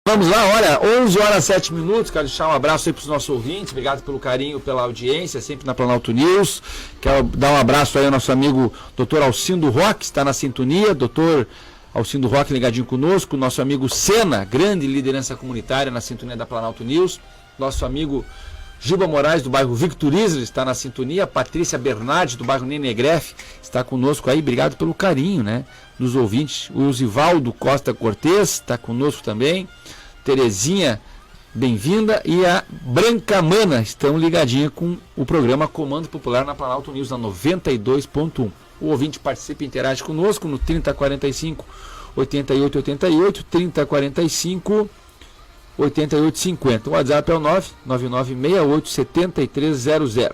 Vamos lá, olha, 11 horas 7 minutos, quero deixar um abraço aí para os nossos ouvintes, obrigado pelo carinho, pela audiência, sempre na Planalto News. Quero dar um abraço aí ao nosso amigo Dr. Alcindo Roque, está na sintonia, Dr. Alcindo Roque ligadinho conosco, nosso amigo Sena, grande liderança comunitária na sintonia da Planalto News, nosso amigo Giba Moraes, do bairro Victor Isler, está na sintonia, Patrícia Bernardi, do bairro Nenegrefe, está conosco aí, obrigado pelo carinho, né, dos ouvintes. O Osivaldo Costa Cortez está conosco também, Terezinha, bem-vinda, e a Branca Mana estão ligadinha com o programa Comando Popular na Planalto News, na 92.1. O ouvinte participa e interage conosco no 3045 8888, 3045 8850. O WhatsApp é o 99968 7300.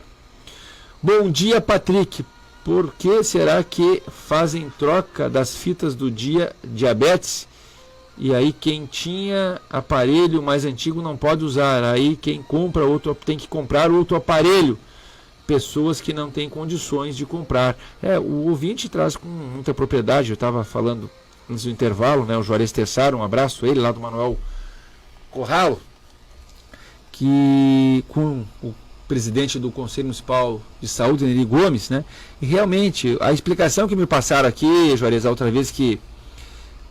Bom dia, Patrick. Por que será que fazem troca das fitas do dia diabetes? E aí quem tinha aparelho mais antigo não pode usar. Aí quem compra outro tem que comprar outro aparelho. Pessoas que não têm condições de comprar. O ouvinte traz com muita propriedade. Eu estava falando antes do intervalo, né? O Juarez Tessaro, um abraço a ele lá do Manuel Corralo, que com o presidente do Conselho Municipal de Saúde, Neri Gomes, né? E realmente, a explicação que me passaram aqui, Juarez, a outra vez que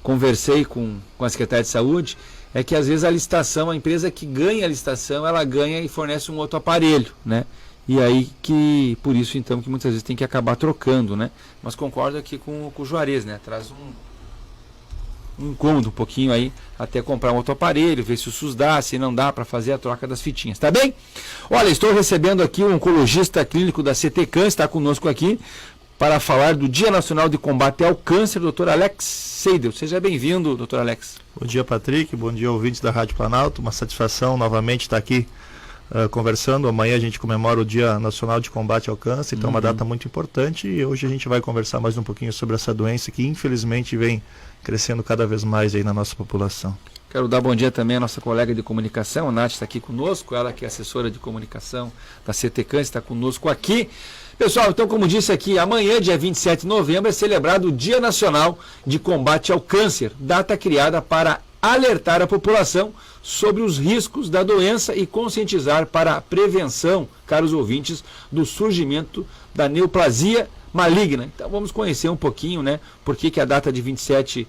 conversei com a Secretaria de Saúde, é que às vezes a licitação, a empresa que ganha a licitação, ela ganha e fornece um outro aparelho, né? E aí que, por isso então, que muitas vezes tem que acabar trocando, né? Mas concordo aqui com o Juarez, né? Traz um incômodo um pouquinho aí, até comprar um outro aparelho, ver se o SUS dá, se não dá para fazer a troca das fitinhas, tá bem? Olha, estou recebendo aqui um oncologista clínico da CT Câncer, está conosco aqui, para falar do Dia Nacional de Combate ao Câncer, Dr. Alex Seidel. Seja bem-vindo, Dr. Alex. Bom dia, Patrick. Bom dia, ouvintes da Rádio Planalto. Uma satisfação novamente estar aqui conversando. Amanhã a gente comemora o Dia Nacional de Combate ao Câncer, então é uma data muito importante, e hoje a gente vai conversar mais um pouquinho sobre essa doença que infelizmente vem crescendo cada vez mais aí na nossa população. Quero dar bom dia também à nossa colega de comunicação, a Nath está aqui conosco, ela que é assessora de comunicação da CT Câncer, está conosco aqui. Pessoal, então como disse aqui, amanhã, dia 27 de novembro, é celebrado o Dia Nacional de Combate ao Câncer, data criada para alertar a população sobre os riscos da doença e conscientizar para a prevenção, caros ouvintes, do surgimento da neoplasia maligna. Então vamos conhecer um pouquinho, né, por que a data de 27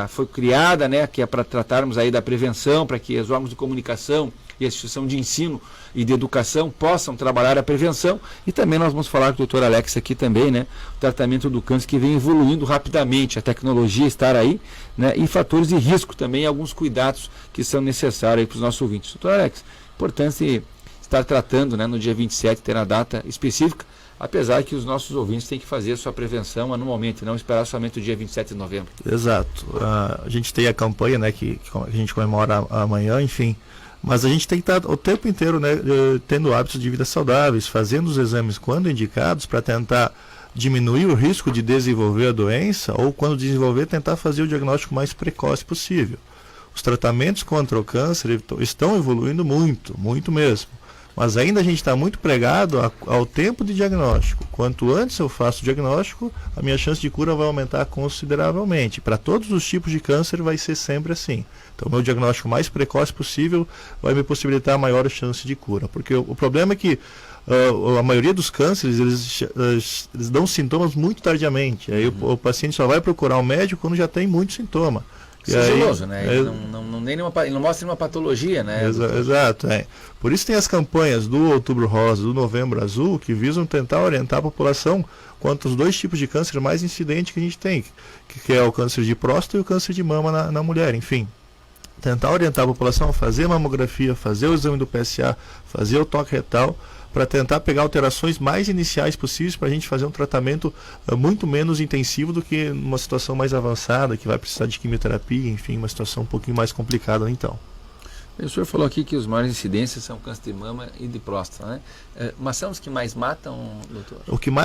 foi criada, né, que é para tratarmos aí da prevenção, para que os órgãos de comunicação e a instituição de ensino e de educação possam trabalhar a prevenção. E também nós vamos falar com o Dr. Alex aqui também, né, o tratamento do câncer que vem evoluindo rapidamente, a tecnologia estar aí, né, e fatores de risco também, alguns cuidados que são necessários para os nossos ouvintes. Dr. Alex, importante estar tratando, né, no dia 27, ter a data específica, apesar que os nossos ouvintes têm que fazer a sua prevenção anualmente, não esperar somente o dia 27 de novembro. Exato. A gente tem a campanha, né, que a gente comemora amanhã, enfim, mas a gente tem que estar o tempo inteiro, né, tendo hábitos de vida saudáveis, fazendo os exames quando indicados para tentar diminuir o risco de desenvolver a doença, ou quando desenvolver, tentar fazer o diagnóstico mais precoce possível. Os tratamentos contra o câncer estão evoluindo muito, muito mesmo. Mas ainda a gente está muito pregado ao tempo de diagnóstico. Quanto antes eu faço o diagnóstico, a minha chance de cura vai aumentar consideravelmente. Para todos os tipos de câncer vai ser sempre assim. Então o meu diagnóstico mais precoce possível vai me possibilitar a maior chance de cura. Porque o problema é que a maioria dos cânceres, eles dão sintomas muito tardiamente. Aí o paciente só vai procurar um médico quando já tem muito sintoma. Sigiloso, né? Ele não mostra nenhuma patologia, né? Exato, é. Por isso tem as campanhas do Outubro Rosa, do Novembro Azul, que visam tentar orientar a população quanto aos dois tipos de câncer mais incidentes que a gente tem, que é o câncer de próstata e o câncer de mama na mulher, enfim. Tentar orientar a população a fazer mamografia, fazer o exame do PSA, fazer o toque retal, para tentar pegar alterações mais iniciais possíveis para a gente fazer um tratamento muito menos intensivo do que numa situação mais avançada, que vai precisar de quimioterapia, enfim, uma situação um pouquinho mais complicada então. O senhor falou aqui que os maiores incidências são câncer de mama e de próstata, né? Mas são os que mais matam, doutor?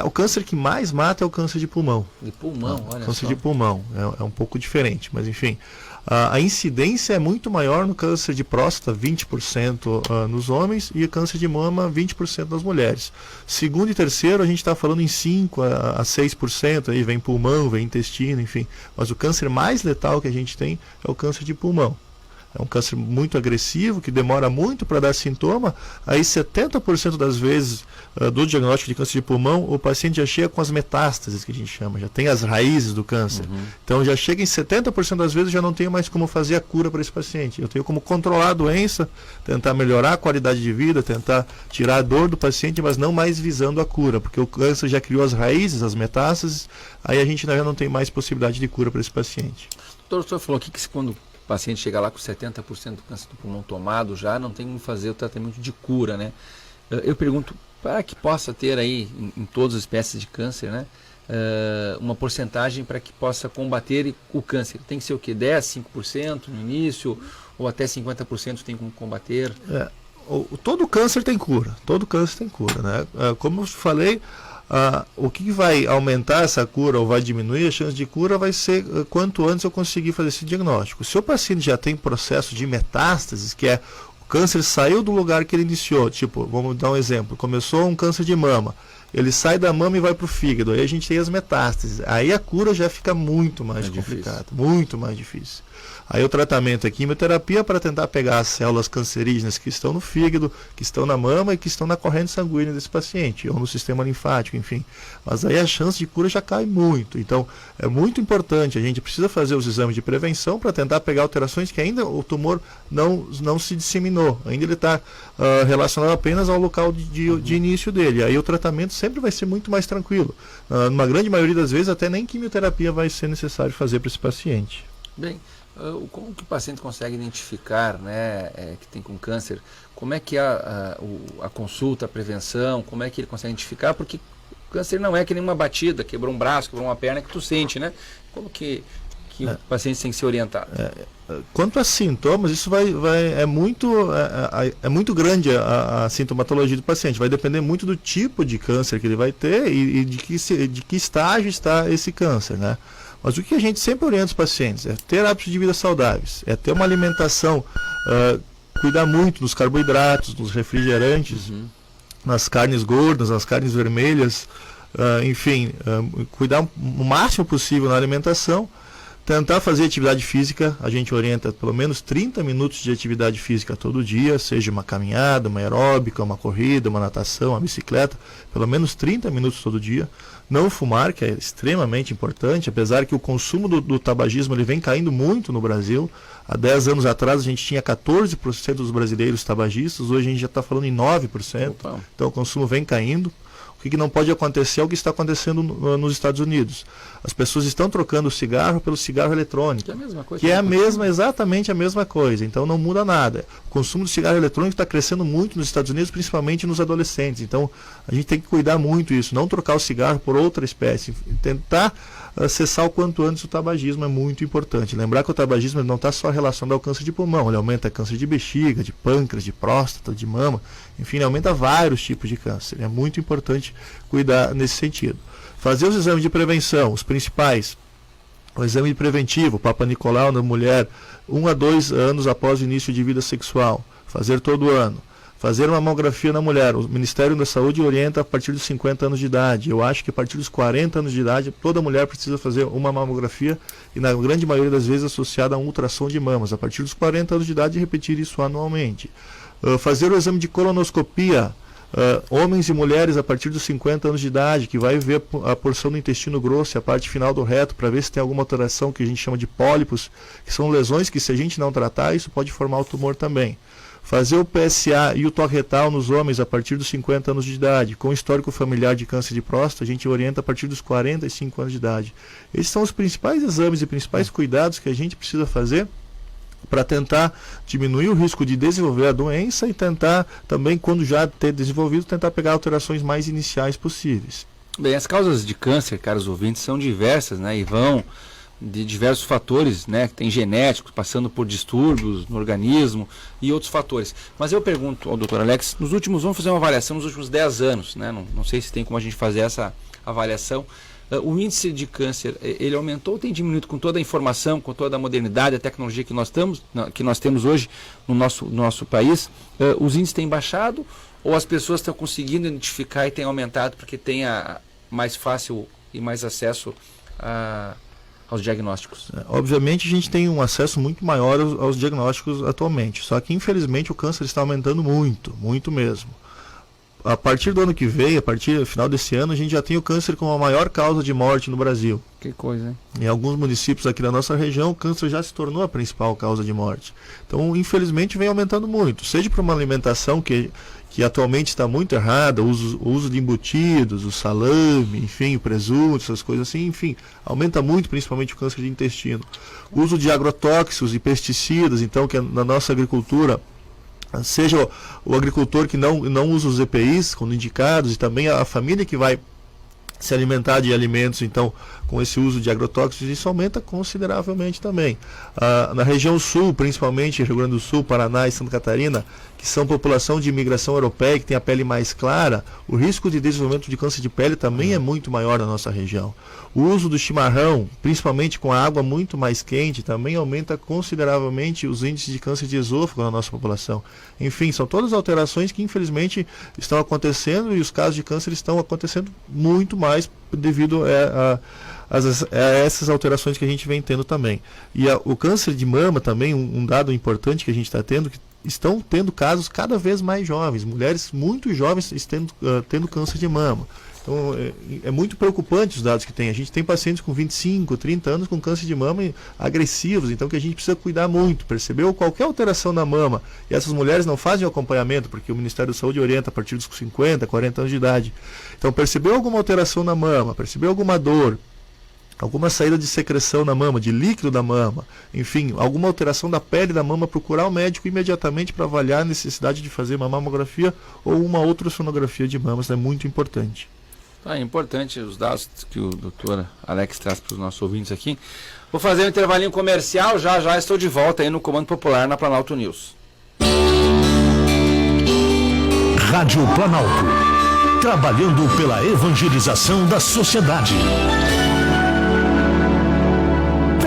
O câncer que mais mata é o câncer de pulmão. De pulmão, olha só. Câncer de pulmão, é um pouco diferente, mas enfim. A incidência é muito maior no câncer de próstata, 20% nos homens, e o câncer de mama, 20% nas mulheres. Segundo e terceiro, a gente está falando em 5% a 6%, aí vem pulmão, vem intestino, enfim. Mas o câncer mais letal que a gente tem é o câncer de pulmão. é um câncer muito agressivo, que demora muito para dar sintoma, aí 70% das vezes do diagnóstico de câncer de pulmão, o paciente já chega com as metástases, que a gente chama, já tem as raízes do câncer. Então já chega em 70% das vezes, já não tenho mais como fazer a cura para esse paciente. Eu tenho como controlar a doença, tentar melhorar a qualidade de vida, tentar tirar a dor do paciente, mas não mais visando a cura, porque o câncer já criou as raízes, as metástases, aí a gente já não tem mais possibilidade de cura para esse paciente. Doutor, o senhor falou aqui que quando o paciente chega lá com 70% do câncer do pulmão tomado, já não tem como fazer o tratamento de cura, né? Eu pergunto, para que possa ter aí, em todas as espécies de câncer, né, uma porcentagem para que possa combater o câncer? Tem que ser o quê? 10%, 5% no início, ou até 50% tem como combater? Todo câncer tem cura, né? Como eu falei, o que vai aumentar essa cura ou vai diminuir a chance de cura vai ser quanto antes eu conseguir fazer esse diagnóstico. Se o paciente já tem processo de metástases, que é o câncer saiu do lugar que ele iniciou, tipo, vamos dar um exemplo, começou um câncer de mama, ele sai da mama e vai para o fígado, aí a gente tem as metástases, aí a cura já fica muito mais complicada, muito mais difícil. Aí o tratamento é quimioterapia para tentar pegar as células cancerígenas que estão no fígado, que estão na mama e que estão na corrente sanguínea desse paciente, ou no sistema linfático, enfim. Mas aí a chance de cura já cai muito. Então é muito importante, a gente precisa fazer os exames de prevenção para tentar pegar alterações que ainda o tumor não se disseminou, ainda ele está relacionado apenas ao local de início dele. Aí o tratamento sempre vai ser muito mais tranquilo. Numa grande maioria das vezes até nem quimioterapia vai ser necessário fazer para esse paciente. Bem, como que o paciente consegue identificar, né, que tem com câncer? Como é que a consulta, a prevenção, como é que ele consegue identificar? Porque o câncer não é que nem uma batida, quebrou um braço, quebrou uma perna que tu sente, né? Como que o paciente tem que ser orientado? Quanto a sintomas, isso é muito grande a sintomatologia do paciente. Vai depender muito do tipo de câncer que ele vai ter e de que estágio está esse câncer, né? Mas o que a gente sempre orienta os pacientes é ter hábitos de vida saudáveis, é ter uma alimentação, cuidar muito dos carboidratos, dos refrigerantes, nas carnes gordas, nas carnes vermelhas, enfim, cuidar o máximo possível na alimentação. Tentar fazer atividade física, a gente orienta pelo menos 30 minutos de atividade física todo dia, seja uma caminhada, uma aeróbica, uma corrida, uma natação, uma bicicleta, pelo menos 30 minutos todo dia. Não fumar, que é extremamente importante, apesar que o consumo do tabagismo ele vem caindo muito no Brasil. Há 10 anos atrás a gente tinha 14% dos brasileiros tabagistas, hoje a gente já está falando em 9%. Opa. Então o consumo vem caindo. O que não pode acontecer é o que está acontecendo nos Estados Unidos. As pessoas estão trocando o cigarro pelo cigarro eletrônico, que é exatamente a mesma coisa, então não muda nada. O consumo de cigarro eletrônico está crescendo muito nos Estados Unidos, principalmente nos adolescentes, então a gente tem que cuidar muito disso, não trocar o cigarro por outra espécie, tentar cessar o quanto antes o tabagismo é muito importante. Lembrar que o tabagismo não está só relacionado ao câncer de pulmão, ele aumenta câncer de bexiga, de pâncreas, de próstata, de mama, enfim, ele aumenta vários tipos de câncer. É muito importante cuidar nesse sentido. Fazer os exames de prevenção, os principais, o exame preventivo, Papa Nicolau na mulher, 1 a 2 anos após o início de vida sexual, fazer todo ano. Fazer uma mamografia na mulher, o Ministério da Saúde orienta a partir dos 50 anos de idade. Eu acho que a partir dos 40 anos de idade, toda mulher precisa fazer uma mamografia e na grande maioria das vezes associada a um ultrassom de mamas. A partir dos 40 anos de idade, repetir isso anualmente. Fazer o exame de colonoscopia, homens e mulheres a partir dos 50 anos de idade, que vai ver a porção do intestino grosso e a parte final do reto, para ver se tem alguma alteração que a gente chama de pólipos, que são lesões que se a gente não tratar, isso pode formar o tumor também. Fazer o PSA e o toque retal nos homens a partir dos 50 anos de idade. Com histórico familiar de câncer de próstata, a gente orienta a partir dos 45 anos de idade. Esses são os principais exames e principais cuidados que a gente precisa fazer para tentar diminuir o risco de desenvolver a doença e tentar também, quando já ter desenvolvido, tentar pegar alterações mais iniciais possíveis. Bem, as causas de câncer, caros ouvintes, são diversas, né, e vão de diversos fatores, né, que tem genéticos, passando por distúrbios no organismo e outros fatores. Mas eu pergunto ao Dr. Alex, vamos fazer uma avaliação nos últimos 10 anos, né, não sei se tem como a gente fazer essa avaliação. O índice de câncer, ele aumentou ou tem diminuído com toda a informação, com toda a modernidade, a tecnologia que nós temos hoje no nosso país? Os índices têm baixado ou as pessoas estão conseguindo identificar e têm aumentado porque tem mais fácil e mais acesso aos diagnósticos? Obviamente a gente tem um acesso muito maior aos diagnósticos atualmente, só que infelizmente o câncer está aumentando muito, muito mesmo. A partir do ano que vem, a partir do final desse ano, a gente já tem o câncer como a maior causa de morte no Brasil. Que coisa, hein? Em alguns municípios aqui da nossa região, o câncer já se tornou a principal causa de morte. Então, infelizmente, vem aumentando muito. Seja por uma alimentação que atualmente está muito errada, o uso de embutidos, o salame, enfim, o presunto, essas coisas assim, enfim, aumenta muito, principalmente o câncer de intestino. O uso de agrotóxicos e pesticidas, então, que na nossa agricultura, seja o agricultor que não usa os EPIs quando indicados, e também a família que vai se alimentar de alimentos, então, com esse uso de agrotóxicos, isso aumenta consideravelmente também. Na região sul, principalmente Rio Grande do Sul, Paraná e Santa Catarina, que são população de imigração europeia, que tem a pele mais clara, o risco de desenvolvimento de câncer de pele também é muito maior na nossa região. O uso do chimarrão, principalmente com a água muito mais quente, também aumenta consideravelmente os índices de câncer de esôfago na nossa população. Enfim, são todas alterações que infelizmente estão acontecendo, e os casos de câncer estão acontecendo muito mais devido a essas alterações que a gente vem tendo também. E o câncer de mama também, um dado importante que a gente está tendo, que estão tendo casos cada vez mais jovens, mulheres muito jovens tendo câncer de mama. Então, é muito preocupante os dados que tem. A gente tem pacientes com 25, 30 anos com câncer de mama agressivos, então que a gente precisa cuidar muito. Percebeu qualquer alteração na mama, e essas mulheres não fazem o acompanhamento, porque o Ministério da Saúde orienta a partir dos 50, 40 anos de idade. Então, percebeu alguma alteração na mama, percebeu alguma dor, alguma saída de secreção na mama, de líquido da mama, enfim, alguma alteração da pele da mama, procurar o médico imediatamente para avaliar a necessidade de fazer uma mamografia ou uma ultrassonografia de mamas, é muito importante. É importante os dados que o doutor Alex traz para os nossos ouvintes aqui. Vou fazer um intervalinho comercial, já estou de volta aí no Comando Popular na Planalto News. Rádio Planalto, trabalhando pela evangelização da sociedade.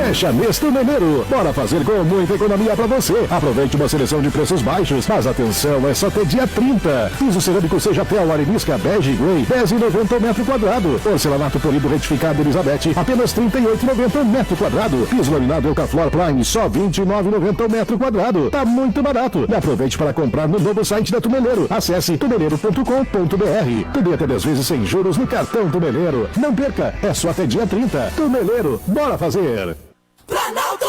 Fecha mês Tumeleiro. Bora fazer com muita economia para você. Aproveite uma seleção de preços baixos, mas atenção, é só até dia 30. Piso cerâmico Sejatel Arenisca Bege Grey, R$10,90 o metro quadrado. Porcelanato polido retificado Elizabeth, apenas R$38,90 o metro quadrado. Piso laminado Eucaflor Prime, só R$29,90 o metro quadrado. Tá muito barato. E aproveite para comprar no novo site da Tumeleiro. Acesse tumeleiro.com.br. Tudo até 10 vezes sem juros no cartão Tumeleiro. Não perca, é só até dia 30. Tumeleiro, bora fazer! Planalto!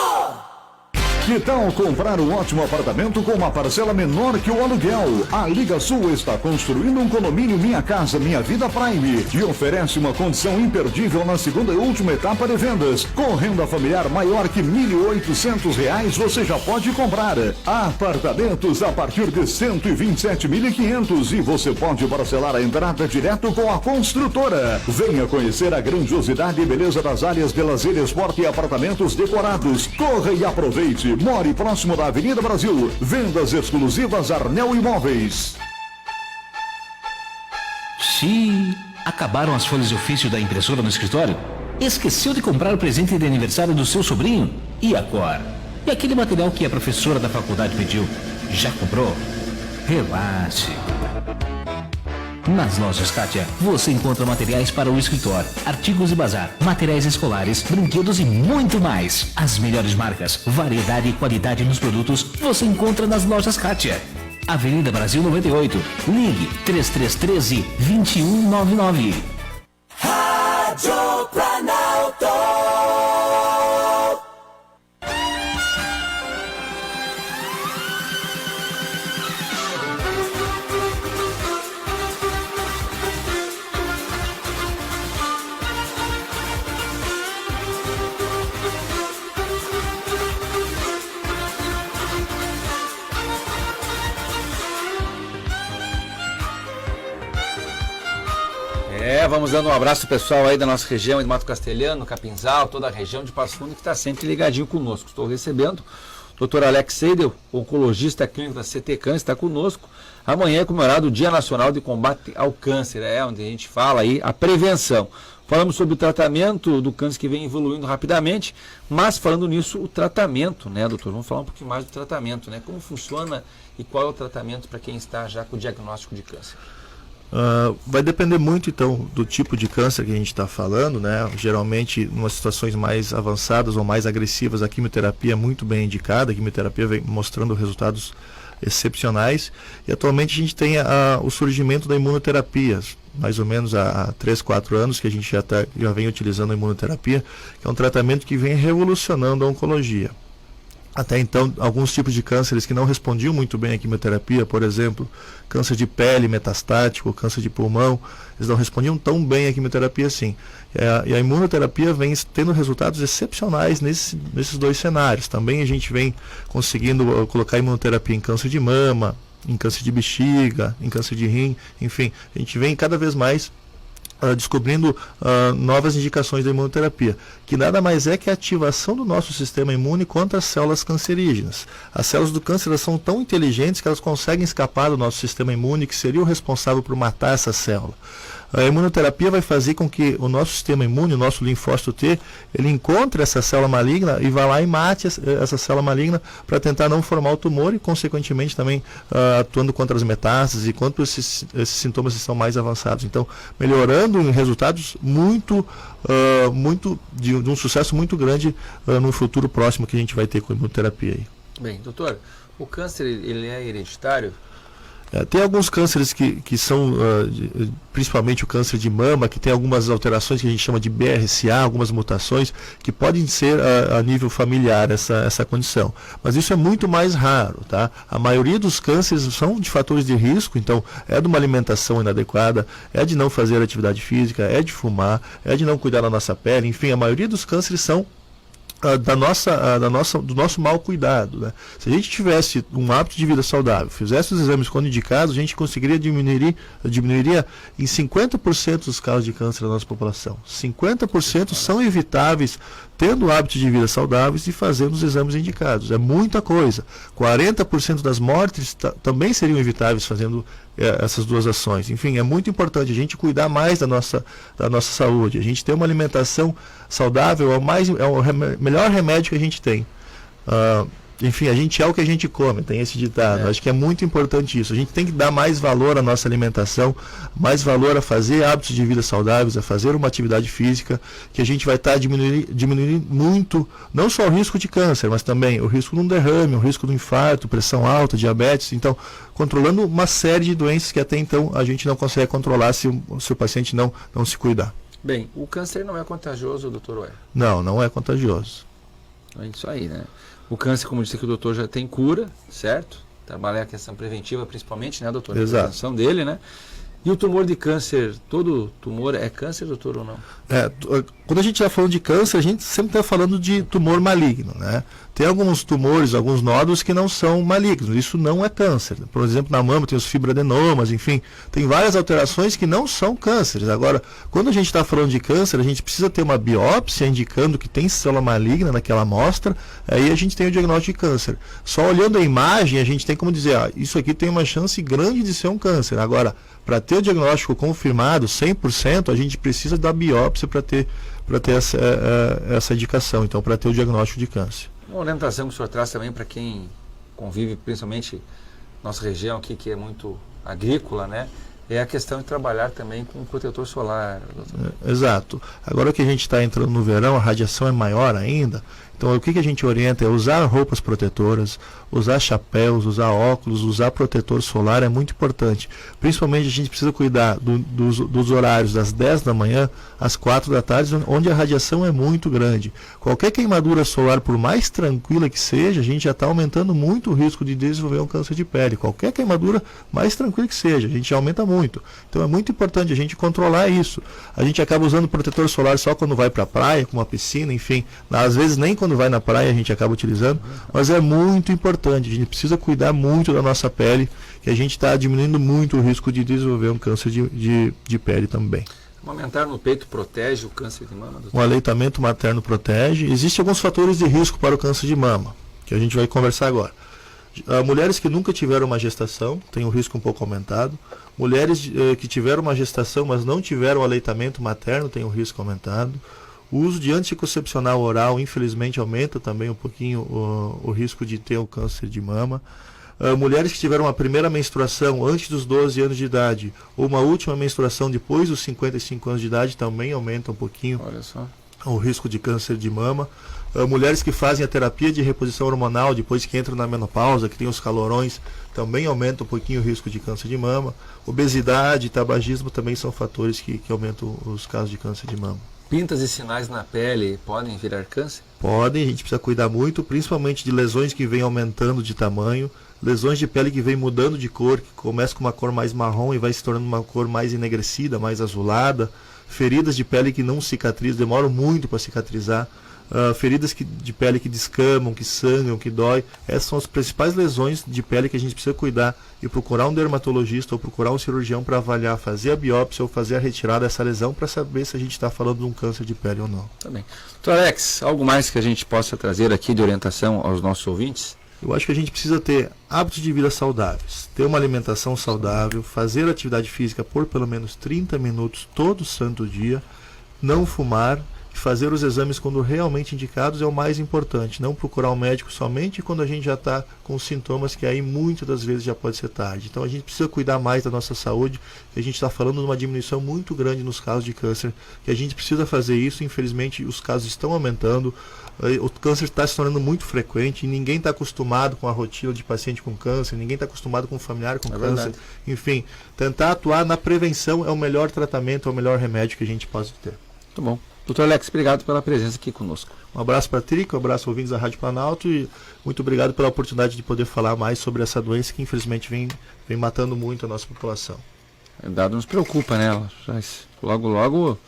Que tal comprar um ótimo apartamento com uma parcela menor que o aluguel? A Liga Sul está construindo um condomínio Minha Casa Minha Vida Prime e oferece uma condição imperdível na segunda e última etapa de vendas. Com renda familiar maior que R$1.800, você já pode comprar apartamentos a partir de R$127.500 e você pode parcelar a entrada direto com a construtora. Venha conhecer a grandiosidade e beleza das áreas de lazer, esporte e apartamentos decorados. Corra e aproveite. More próximo da Avenida Brasil. Vendas exclusivas Arnel Imóveis. Xiii, acabaram as folhas de ofício da impressora no escritório? Esqueceu de comprar o presente de aniversário do seu sobrinho? E agora? E aquele material que a professora da faculdade pediu? Já comprou? Relaxe. Nas lojas Kátia, você encontra materiais para o escritório, artigos de bazar, materiais escolares, brinquedos e muito mais. As melhores marcas, variedade e qualidade nos produtos você encontra nas lojas Kátia. Avenida Brasil 98. Ligue 3313-2199. Rádio Planalto! Vamos dando um abraço ao pessoal aí da nossa região, de Mato Castelhano, Capinzal, toda a região de Passo Fundo, que está sempre ligadinho conosco. Estou recebendo o Dr. Alex Seidel, oncologista clínico da CT Câncer, está conosco. Amanhã é comemorado o Dia Nacional de Combate ao Câncer, onde a gente fala aí a prevenção. Falamos sobre o tratamento do câncer que vem evoluindo rapidamente, mas falando nisso, o tratamento, né, doutor? Vamos falar um pouquinho mais do tratamento, né? Como funciona e qual é o tratamento para quem está já com o diagnóstico de câncer? Vai depender muito, então, do tipo de câncer que a gente está falando, né? Geralmente, em umas situações mais avançadas ou mais agressivas, a quimioterapia é muito bem indicada. A quimioterapia vem mostrando resultados excepcionais. E atualmente a gente tem o surgimento da imunoterapia, mais ou menos há 3, 4 anos que a gente já vem utilizando a imunoterapia, que é um tratamento que vem revolucionando a oncologia. Até então, alguns tipos de cânceres que não respondiam muito bem à quimioterapia, por exemplo, câncer de pele metastático, câncer de pulmão, eles não respondiam tão bem à quimioterapia assim. E a imunoterapia vem tendo resultados excepcionais nesses 2 cenários. Também a gente vem conseguindo colocar imunoterapia em câncer de mama, em câncer de bexiga, em câncer de rim, enfim, a gente vem cada vez mais descobrindo novas indicações da imunoterapia, que nada mais é que a ativação do nosso sistema imune contra as células cancerígenas. As células do câncer elas são tão inteligentes que elas conseguem escapar do nosso sistema imune, que seria o responsável por matar essa célula. A imunoterapia vai fazer com que o nosso sistema imune, o nosso linfócito T, ele encontre essa célula maligna e vá lá e mate essa célula maligna para tentar não formar o tumor e, consequentemente, também atuando contra as metástases e contra esses sintomas que são mais avançados. Então, melhorando em resultados de um sucesso muito grande no futuro próximo que a gente vai ter com a imunoterapia aí. Bem, doutor, o câncer ele é hereditário? Tem alguns cânceres que são, principalmente o câncer de mama, que tem algumas alterações que a gente chama de BRCA, algumas mutações, que podem ser a nível familiar essa condição. Mas isso é muito mais raro, tá? A maioria dos cânceres são de fatores de risco, então é de uma alimentação inadequada, é de não fazer atividade física, é de fumar, é de não cuidar da nossa pele, enfim, a maioria dos cânceres são do nosso mau cuidado, né? Se a gente tivesse um hábito de vida saudável, fizesse os exames quando indicados, a gente conseguiria diminuiria em 50% os casos de câncer da nossa população. 50% são evitáveis tendo hábitos de vida saudáveis e fazendo os exames indicados. É muita coisa. 40% das mortes também seriam evitáveis fazendo essas 2 ações. Enfim, é muito importante a gente cuidar mais da nossa saúde. A gente ter uma alimentação saudável é o melhor remédio que a gente tem. Enfim, a gente é o que a gente come, tem esse ditado. Acho que é muito importante isso. A gente tem que dar mais valor à nossa alimentação, mais valor a fazer hábitos de vida saudáveis, a fazer uma atividade física, que a gente vai estar diminuindo muito, não só o risco de câncer, mas também o risco de um derrame, o risco do infarto, pressão alta, diabetes. Então, controlando uma série de doenças que até então a gente não consegue controlar se o paciente não se cuidar. Bem, o câncer não é contagioso, doutor Ué? Não é contagioso. É isso aí, né? O câncer, como disse que o doutor, já tem cura, certo? Trabalhar a questão preventiva, principalmente, né, doutor? Exato. A prevenção dele, né? E o tumor de câncer, todo tumor é câncer, doutor, ou não? Quando a gente está falando de câncer, a gente sempre está falando de tumor maligno, né? Tem alguns tumores, alguns nódulos que não são malignos, isso não é câncer. Por exemplo, na mama tem os fibroadenomas, enfim, tem várias alterações que não são cânceres. Agora, quando a gente está falando de câncer, a gente precisa ter uma biópsia indicando que tem célula maligna naquela amostra, aí a gente tem o diagnóstico de câncer. Só olhando a imagem, a gente tem como dizer, isso aqui tem uma chance grande de ser um câncer. Agora, para ter o diagnóstico confirmado, 100%, a gente precisa da biópsia para ter essa indicação, então, para ter o diagnóstico de câncer. Uma orientação que o senhor traz também para quem convive, principalmente nossa região aqui, que é muito agrícola, né? É a questão de trabalhar também com protetor solar, doutor. Exato. Agora que a gente está entrando no verão, a radiação é maior ainda. Então, o que a gente orienta é usar roupas protetoras, usar chapéus, usar óculos, usar protetor solar, é muito importante. Principalmente a gente precisa cuidar dos horários das 10 da manhã às 4 da tarde, onde a radiação é muito grande. Qualquer queimadura solar, por mais tranquila que seja, a gente já está aumentando muito o risco de desenvolver um câncer de pele. Qualquer queimadura, mais tranquila que seja, a gente já aumenta muito. Então, é muito importante a gente controlar isso. A gente acaba usando protetor solar só quando vai para a praia, com uma piscina, enfim. Às vezes nem quando vai na praia a gente acaba utilizando, mas é muito importante, a gente precisa cuidar muito da nossa pele, que a gente está diminuindo muito o risco de desenvolver um câncer de pele também. Amamentar no peito protege o câncer de mama, doutor? O aleitamento materno protege. Existem alguns fatores de risco para o câncer de mama, que a gente vai conversar agora. Mulheres que nunca tiveram uma gestação têm um risco um pouco aumentado. Mulheres que tiveram uma gestação, mas não tiveram aleitamento materno, têm um risco aumentado. O uso de anticoncepcional oral, infelizmente, aumenta também um pouquinho o risco de ter o câncer de mama. Mulheres que tiveram uma primeira menstruação antes dos 12 anos de idade ou uma última menstruação depois dos 55 anos de idade também aumenta um pouquinho Olha só. o risco de câncer de mama. Mulheres que fazem a terapia de reposição hormonal depois que entram na menopausa, que tem os calorões, também aumenta um pouquinho o risco de câncer de mama. Obesidade e tabagismo também são fatores que aumentam os casos de câncer de mama. Pintas e sinais na pele podem virar câncer? Podem, a gente precisa cuidar muito, principalmente de lesões que vêm aumentando de tamanho, lesões de pele que vêm mudando de cor, que começa com uma cor mais marrom e vai se tornando uma cor mais enegrecida, mais azulada, feridas de pele que não cicatrizam, demoram muito para cicatrizar, feridas de pele que descamam, que sangram, que dói. Essas são as principais lesões de pele que a gente precisa cuidar e procurar um dermatologista ou procurar um cirurgião para avaliar, fazer a biópsia ou fazer a retirada dessa lesão para saber se a gente está falando de um câncer de pele ou não. Tá bem. Doutor Alex, algo mais que a gente possa trazer aqui de orientação aos nossos ouvintes? Eu acho que a gente precisa ter hábitos de vida saudáveis, ter uma alimentação saudável, fazer atividade física por pelo menos 30 minutos todo santo dia, não fumar, fazer os exames quando realmente indicados é o mais importante, não procurar um médico somente quando a gente já está com sintomas que aí muitas das vezes já pode ser tarde. Então a gente precisa cuidar mais da nossa saúde, que a gente está falando de uma diminuição muito grande nos casos de câncer, que a gente precisa fazer isso, infelizmente os casos estão aumentando, o câncer está se tornando muito frequente, e ninguém está acostumado com a rotina de paciente com câncer, ninguém está acostumado com um familiar com câncer, verdade. Enfim, tentar atuar na prevenção é o melhor tratamento, é o melhor remédio que a gente pode ter. Muito bom. Doutor Alex, obrigado pela presença aqui conosco. Um abraço para a Trico, um abraço ouvintes da Rádio Planalto e muito obrigado pela oportunidade de poder falar mais sobre essa doença que infelizmente vem matando muito a nossa população. O dado nos preocupa, né? Logo,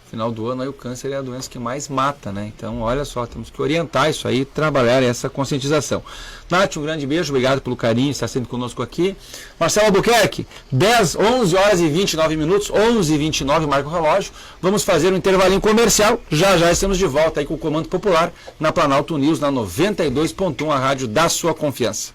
final do ano, aí o câncer é a doença que mais mata, né? Então, olha só, temos que orientar isso aí, trabalhar essa conscientização. Nath, um grande beijo, obrigado pelo carinho, está sempre conosco aqui. Marcelo Albuquerque, 11 horas e 29 minutos, 11h29, marca o relógio. Vamos fazer um intervalinho comercial, já estamos de volta aí com o Comando Popular, na Planalto News, na 92.1, a rádio da sua confiança.